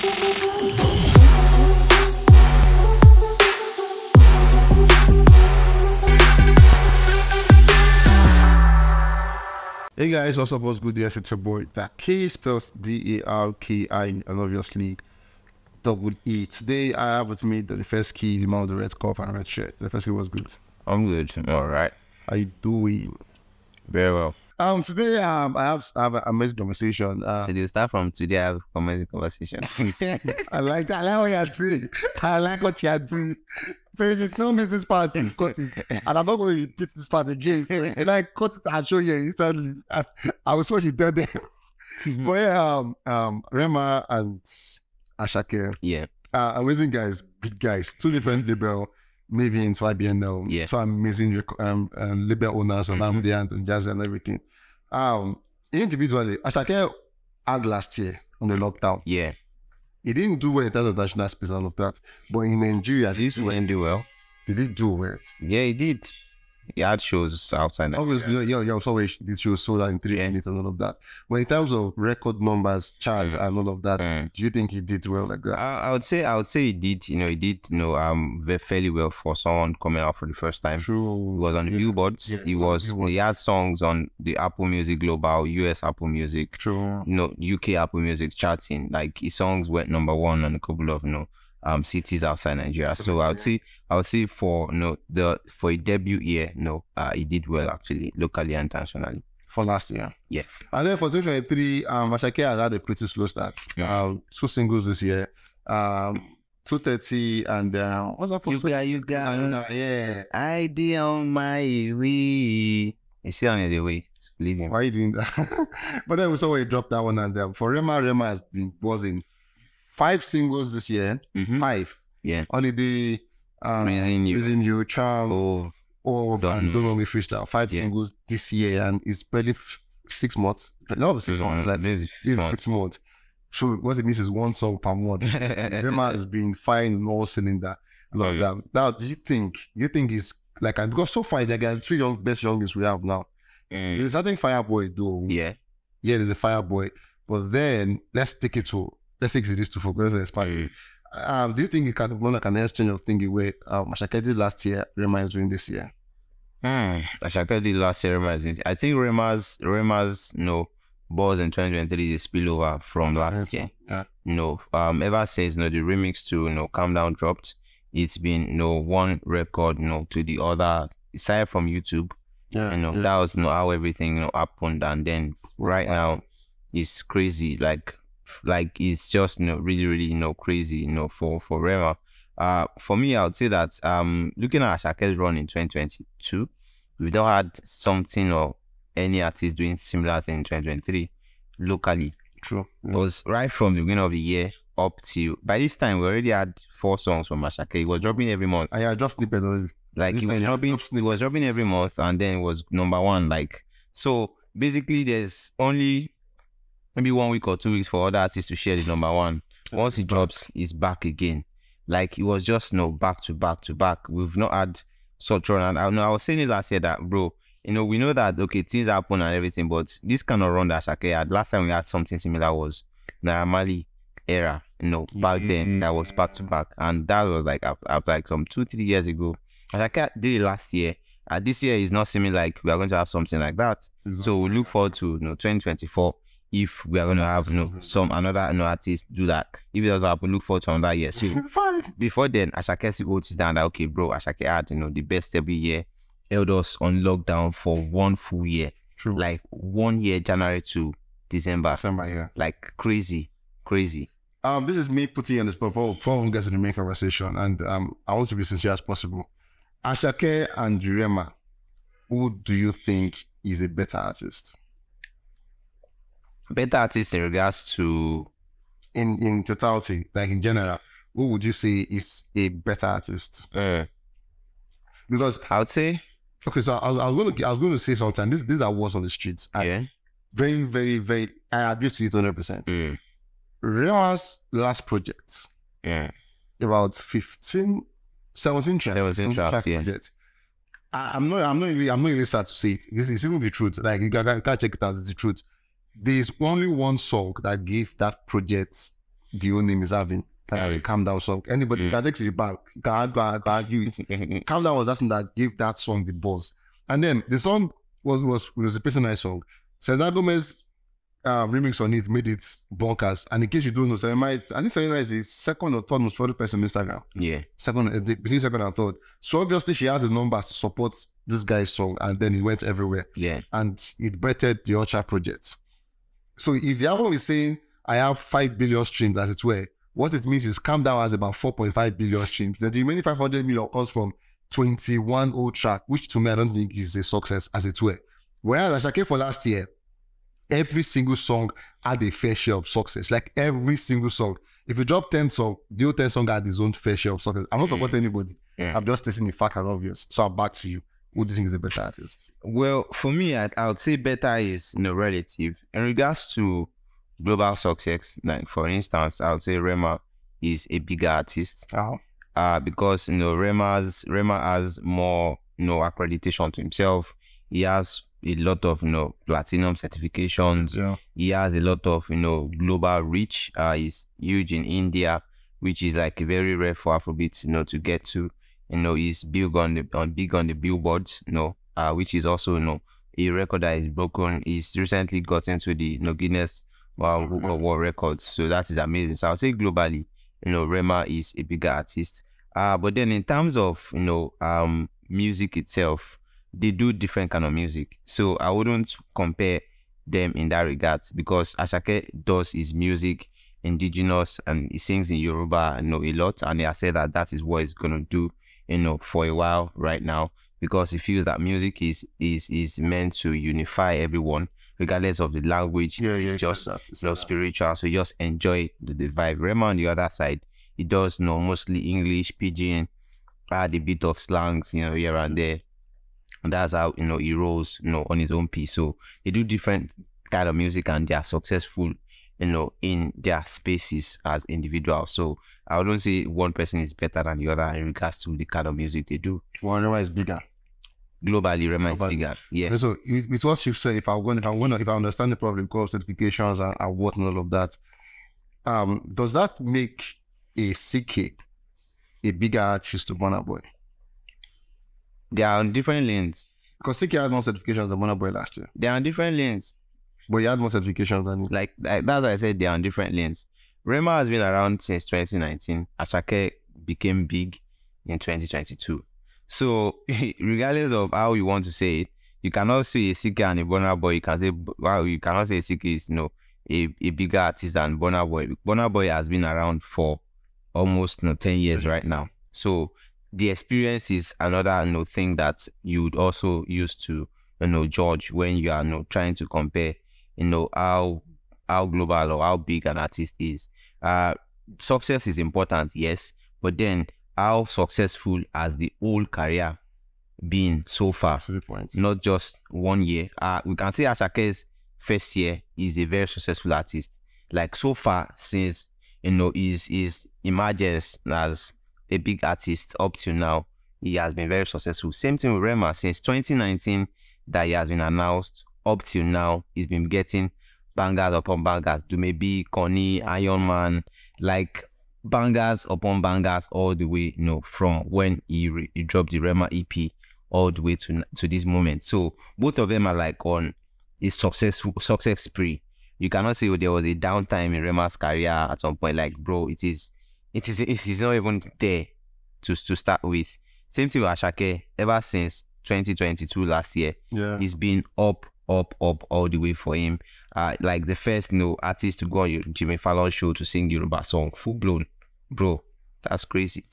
Hey guys, what's up? What's good? Yes, it's your boy Darky, spells D-A-R-K-I, and obviously double E. Today I have with me the first key, the man with the red cup and red shirt. The first key was good. I'm good. All right. How you doing? Very well. Today I have an amazing conversation. So you start from today. I have amazing conversation. I like that. I like what you're doing. I like what you're doing. So if you don't miss this part, cut it. And I'm not going to repeat this part again. And I cut it and show you instantly. I was what you did there. But yeah, Rema and Asake. Yeah. Amazing guys, big guys, two different label, maybe into IBN now. Yeah. Two amazing label owners and Ambient and Jazz and everything. Individually, Asake had last year on the lockdown. Yeah. He didn't do well in terms of national space and all of that. But in Nigeria, This went do well. did he do well? Yeah, he did. He had shows outside. Obviously, yeah, so this show sold out in 3 minutes and all of that. But in terms of record numbers, charts, and all of that, do you think he did well like that? I would say he did. He did. Very fairly well for someone coming out for the first time. True. He was on the billboards. Yeah, He had songs on the Apple Music Global, US Apple Music, True. UK Apple Music charting. Like his songs went #1 on a couple of cities outside Nigeria. So I would say for for a debut year, he did well actually, locally and internationally. For last year. Yeah. And then for 2023, Asake has had a pretty slow start. Yeah. 2 singles this year. 230 and what's that for? You got yeah. ID on my way. Is he on his way? Leave him. Why are you doing that? But then we saw where he dropped that one, and for Rema has was in 5 singles this year. 5. Yeah. Holiday, Raising You, Charm, and Don't Know Me Freestyle. 5 singles this year, and it's barely 6 months. No, 6 months. Like this is 6 months. So what it means is 1 song per month. Rema has been firing in all cylinder. Like that. Now, do you think it's like, because so far there are 2 best youngest we have now. There's a certain Fireboy though. Yeah. Yeah, there's a Fireboy. But then let's take it to this to focus on expand. Do you think it can run like an exchange of thinking where Asake did last year, Rema is doing this year? Asake did last year, Rema is doing. I think Rema's balls in 2023 is spillover from last year. Yeah. Ever since the remix to Calm Down dropped, it's been one record to the other. It started from YouTube. Yeah. That was how everything happened, and then right now it's crazy. Like it's just really really crazy for Rema. For me, I would say that looking at Asake's run in 2022, we've not had something or any artist doing similar thing in 2023 locally. True. Because right from the beginning of the year up to by this time we already had 4 songs from Asake. He was dropping every month. I dropped snippets. Like he was dropping every month, and then it was #1. Like, so basically there's only maybe 1 week or 2 weeks for other artists to share the #1. Once he drops, he's back again. Like it was just back to back to back. We've not had such run. And I was saying it last year that, bro, we know that things happen and everything, but this kind of run that Asake had, last time we had something similar was Naira Marley era, back then, that was back to back, and that was like after like 2-3 years ago. Asake did it last year. This year is not seeming like we are going to have something like that. Exactly. So we look forward to 2024 if we are going to have another artist do that. If it doesn't happen, look forward to another year. So before then, Asake still holds it down that, okay, bro, Asake had the best every year, held us on lockdown for 1 full year. True. Like 1 year, January to December. Yeah. Like crazy. This is me putting you on the spot before we get to the main conversation, and I want to be sincere as possible. Asake and Rema, who do you think is a better artist? Better artist in regards to in totality, like in general, who would you say is a better artist? Because I would say, okay, so I was going to say something. These are words on the streets. Yeah. Very, very, very. I agree to it 100%. Rema's last project. Yeah. About 17 tracks. Yeah. I'm not really sad to say it. This is even the truth. Like you can't check it out. It's the truth. There's only one song that gave that project the old name is having. Calm Down song. Anybody can take to the back. You can argue it. Calm Down was that song that gave that song the buzz. And then the song was a pretty nice song. Selena Gomez remix on it made it bonkers. And in case you don't know, I think Selena is the second or third most followed person on Instagram. Yeah. Between second and third. So obviously she has the numbers to support this guy's song, and then it went everywhere. Yeah. And it breathed the Ultra project. So if the album is saying I have 5 billion streams, as it were, what it means is Calm Down has about 4.5 billion streams. Then the remaining 500 million comes from 21 old track, which to me I don't think is a success, as it were. Whereas Asake for last year, every single song had a fair share of success. Like every single song. If you drop 10 songs, the old 10 song had his own fair share of success. I'm not supporting anybody. Yeah. I'm just stating the fact and obvious. So I'm back to you. Who do you think is a better artist? Well, for me, I would say better is relative. In regards to global success, like for instance, I would say Rema is a bigger artist. Because Rema has more accreditation to himself. He has a lot of platinum certifications. Yeah. He has a lot of global reach. He's huge in India, which is like very rare for Afrobeat to get to. He's big on the billboards, which is also a record that is broken. He's recently got into the Guinness World Records, so that is amazing. So I'll say globally, Rema is a bigger artist. But then in terms of music itself, they do different kind of music. So I wouldn't compare them in that regard, because Asake does his music indigenous and he sings in Yoruba, a lot, and I said that is what he's gonna do, for a while right now, because he feels that music is meant to unify everyone, regardless of the language. Just spiritual. So just enjoy the vibe. Rema on the other side, he does mostly English, pidgin, add a bit of slangs, here and there. And that's how he rolls, on his own piece. So they do different kind of music and they are successful, in their spaces as individuals. So I wouldn't say one person is better than the other in regards to the kind of music they do. Rema is bigger. Globally, Rema is bigger. Yeah. So with what you said, if I understand the problem, because certifications and what and all of that, does that make a CK a bigger artist to Burna Boy? They are on different lanes. Because CK had more certifications than Burna Boy last year. They are on different lanes. But he had more certifications than him. Like that's why I said they are on different lanes. Rema has been around since 2019. Asake became big in 2022. So regardless of how you want to say it, you cannot say a CK and a Burna Boy. You cannot say a CK is a bigger artist than Burna Boy. Burna Boy has been around for almost 10 years right now. So the experience is another thing that you would also use to judge when you are trying to compare how global or how big an artist is. Success is important, yes, but then how successful has the whole career been so far? Not just 1 year. We can say Asake's first year is a very successful artist. Like so far since his emergence as a big artist up to now, he has been very successful. Same thing with Rema. Since 2019 that he has been announced up till now, he's been getting bangers upon bangers. Dumebi, Connie, Iron Man, like bangers upon bangers all the way, from when he dropped the Rema EP all the way to this moment. So both of them are like on a success spree. You cannot say there was a downtime in Rema's career at some point. Like, bro, it is not even there to start with. Same thing with Asake. Ever since 2022 last year, it's been up all the way for him. Like the first artist to go on Jimmy Fallon show to sing the Yoruba song, full blown, bro. That's crazy.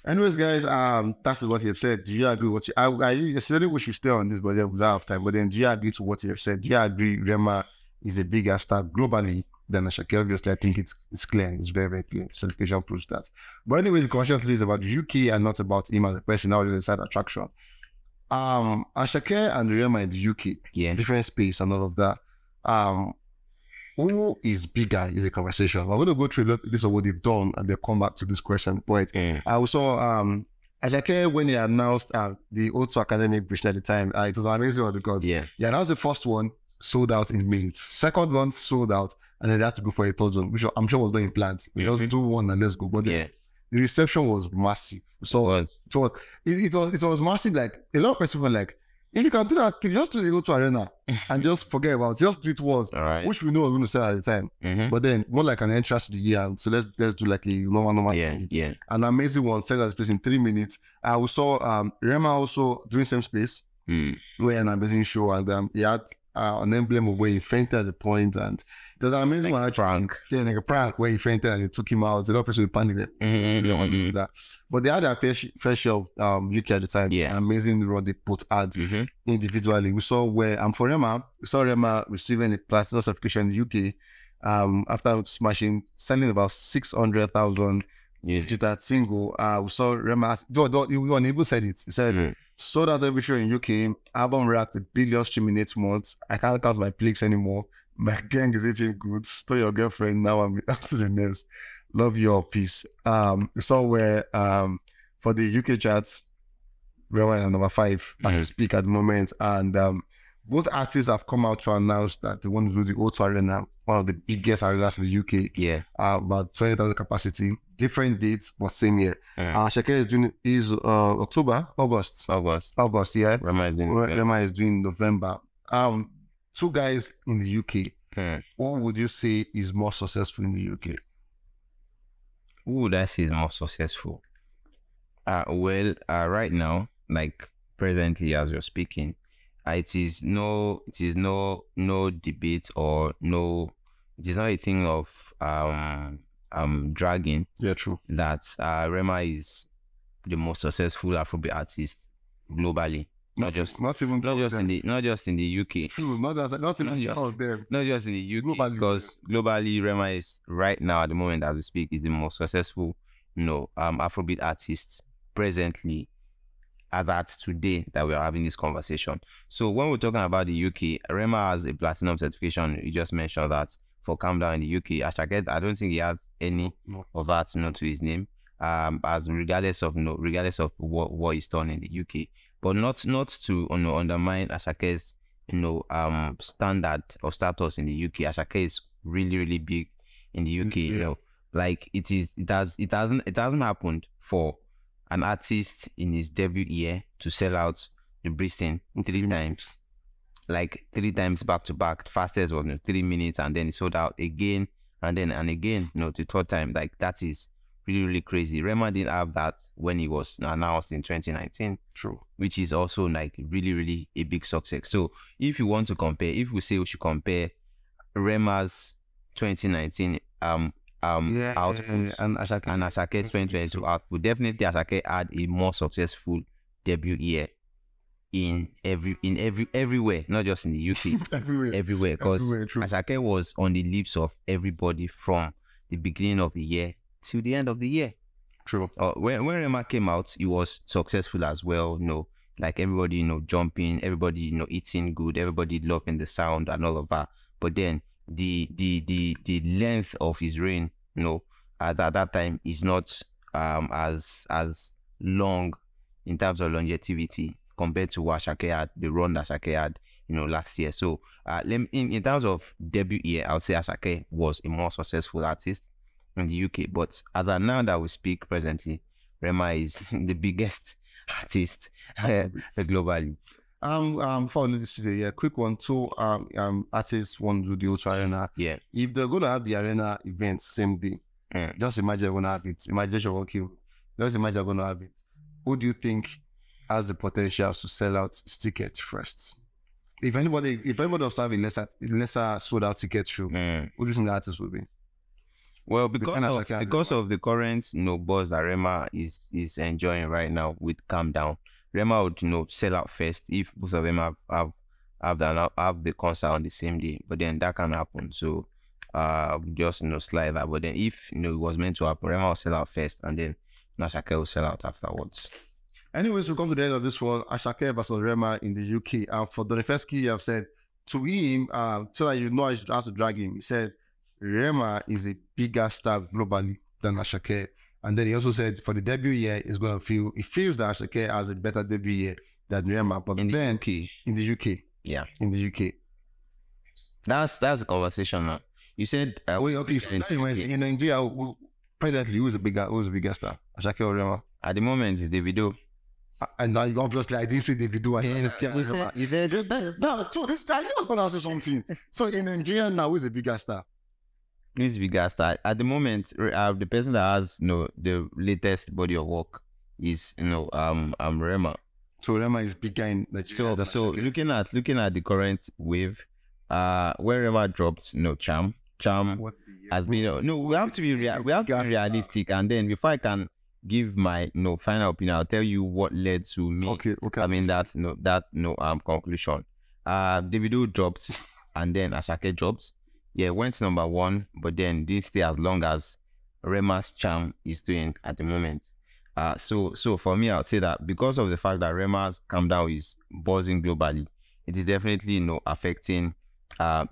Anyways, guys, that is what you have said. Do you agree with what I necessarily wish you stay on this, but we don't have time. But then, do you agree to what you have said? Do you agree Rema is a bigger star globally than Asake? Obviously, I think it's clear. It's very, very clear. Certification proves that. But anyway, the question today is about UK and not about him as a person. Now, the side attraction. Asake and Rema in the UK, different space and all of that. Who is bigger is a conversation. We're going to go through a list of what they've done and they'll come back to this question. But I also, Asake, when he announced the O2 Academy Bridge at the time, it was an amazing one because he announced the first one sold out in minutes. Second one sold out, and then they had to go for a third one, which I'm sure was not in plans. We just do one and let's go. But then the reception was massive. So it was massive. Like a lot of people were like, if you can do that, can you just do the O2 Arena and just forget about it. Just do it once, which we know we're going to sell at the time. But then more like an entrance to the year. And so let's do like a normal thing. An amazing one, sell that space in 3 minutes. We saw Rema also doing same space. Where an amazing show, and he had an emblem of where he fainted at the point, and there's an amazing like one, prank. Yeah, like a prank where he fainted and they took him out. The other person panicked. They don't want to do that. But they had their fair share of UK at the time. Yeah, an amazing run they put out individually. We saw where for Rema, we saw Rema receiving a platinum certification in the UK after selling about 600,000 digital single. We saw Rema. You even said it. He said. Sold out every show in UK. Album racked 1 billion streaming in 8 months. I can't count my clicks anymore. My gang is eating good. Stole your girlfriend. Now I'm up to the next. Love your peace. So where for the UK charts, Rema is number 5 as we speak at the moment. And both artists have come out to announce that they want to do the O2 Arena, one of the biggest arenas in the UK. Yeah. About 20,000 capacity. Different dates, but same year. Asake is doing August, yeah. Rema is doing November. 2 guys in the UK. What would you say is more successful in the UK? Who would I say is more successful? Right now, like presently as you're speaking, it is no debate or no. It is not a thing of dragging. Yeah, true. That Rema is the most successful Afrobeat artist globally. Not just in the UK. True, not just in the UK. Globally, because globally Rema is right now at the moment as we speak is the most successful, Afrobeat artist presently as at today that we are having this conversation. So when we're talking about the UK, Rema has a platinum certification. You just mentioned that for Calm Down in the UK. Asake, I don't think he has any of that, to his name. As regardless of what he's done in the UK, but not to undermine Asake's standard or status in the UK. Asake is really, really big in the UK. Like it hasn't happened for an artist in his debut year to sell out the Bristol 3 times. Like 3 times back to back. The fastest was 3 minutes, and then he sold out again and again, the 3rd time. Like that is really, really crazy. Rema didn't have that when he was announced in 2019. True. Which is also like really, really a big success. So if you want to compare, if we say we should compare Rema's 2019 output and Asake's 2022 output, definitely Asake had a more successful debut year in everywhere, not just in the UK. everywhere, because Asake was on the lips of everybody from the beginning of the year till the end of the year. True. When Rema came out, he was successful as well. Like everybody, jumping, everybody, eating good, everybody loving the sound and all of that. But then the length of his reign, at that time is not as long in terms of longevity compared to what Asake had, the run that Asake had, last year. So in terms of debut year, I would say Asake was a more successful artist in the UK. But as of now that we speak presently, Rema is the biggest artist globally. For this today, quick one. 2 artists want to do the O2 Arena. Yeah. If they're gonna have the arena event same day, just imagine they're gonna have it. Imagination won't kill. Just imagine they're gonna have it. Who do you think has the potential to sell out tickets first? If anybody was to have a lesser sold out ticket show, who do you think the artist will be? Well, because of the current buzz that Rema is enjoying right now with Calm Down, Rema would sell out first if both of them have the concert on the same day. But then that can happen. So just slide that. But then if it was meant to happen, Rema will sell out first, and then Asake will sell out afterwards. Anyways, we come to the end of this one. Asake versus Rema in the UK. And for Donifeski, I've said to him, so that how to drag him. He said Rema is a bigger star globally than Asake. And then he also said for the debut year, he feels that Asake has a better debut year than Rema. But in the UK. Yeah. In the UK. That's a conversation now. You said wait, okay, so that reminds me, in Nigeria, presently, who's the bigger star? Asake or Rema? At the moment, it's Davido. And obviously, I didn't say Davido. You said no. So this time, I was going to say something. So in Nigeria now, who's the bigger star? Who's the bigger star? At the moment, the person that has the latest body of work is Rema. So Rema is bigger in Nigeria. So looking at the current wave, when Rema dropped, Charm has been we have to be realistic, and then before I can give my final opinion, I'll tell you what led to me. Okay. I mean that's conclusion. Davido dropped, and then Asake dropped. Yeah, went number one, but then didn't stay as long as Rema's Charm is doing at the moment. So for me, I would say that because of the fact that Rema's Calm Down is buzzing globally, it is definitely affecting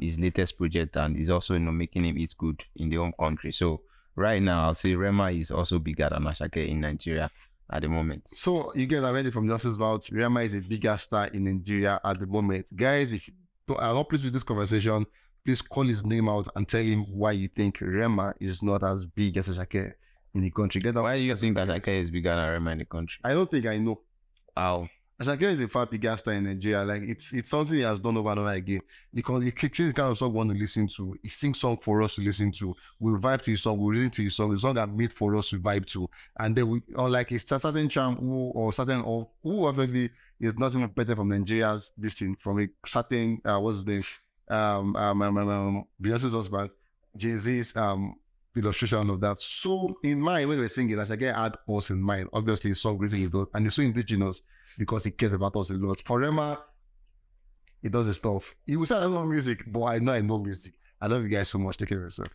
his latest project, and is also making him eat good in the home country. So right now, I'll say Rema is also bigger than Asake in Nigeria at the moment. So you guys are ready from Justice Vault. Rema is a bigger star in Nigeria at the moment. Guys, if you are not pleased with this conversation, please call his name out and tell him why you think Rema is not as big as Asake in the country. Why do you think Asake is bigger than Rema in the country? I don't think I know. How? Asake is a far bigger star in Nigeria. Like it's something he has done over and over again. He creates kind of song we want to listen to. He sings song for us to listen to. We vibe to his song. We listen to his song. The song are made for us to vibe to. And then we, unlike a certain Charm who obviously is not even better from Nigeria's this thing, from a certain what's his name, Beyonce's husband, Jay-Z's illustration of that. So in mind, when we're singing, Asake had us in mind. Obviously, his song raising it up, and he's so indigenous because he cares about us a lot. For Rema, he does his stuff. He will say I don't know music, but I know music. I love you guys so much. Take care of yourself.